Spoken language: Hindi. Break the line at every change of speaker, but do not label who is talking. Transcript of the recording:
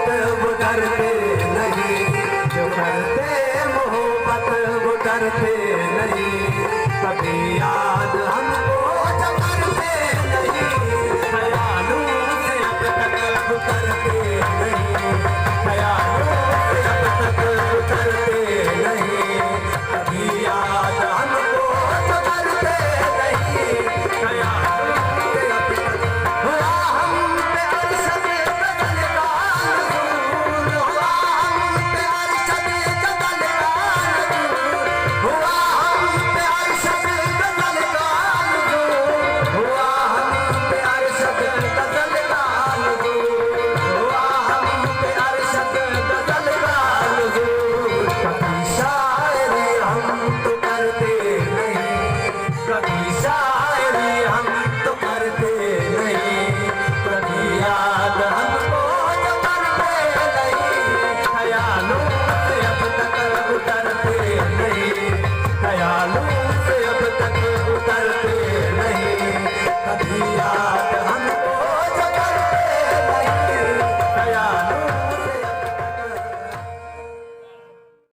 वो डरते नहीं, जो करते मोहब्बत वो डरते नहीं, कभी याद हमको जो करते नहीं, ख्यालों से अब तक उतरते नहीं, ख्यालों से अब तक उतरते नहीं, कभी याद हमको जो करते नहीं, ख्यालों से अब तक हुआ हम पे अरशद गजल का नज़ूर, हुआ हम पे अरशद गजल का नज़ूर, हुआ हम पे अरशद गजल का नज़ूर, हुआ हम पे अरशद गजल का नज़ूर, हुआ हम पे अरशद गजल का नज़ूर। कभी शायरी हम तो करते नहीं, कभी शायरी हम तो करते नहीं, कभी याद हमको जो करते नहीं, ख्यालों से अब तक उतरते नहीं, ख्यालों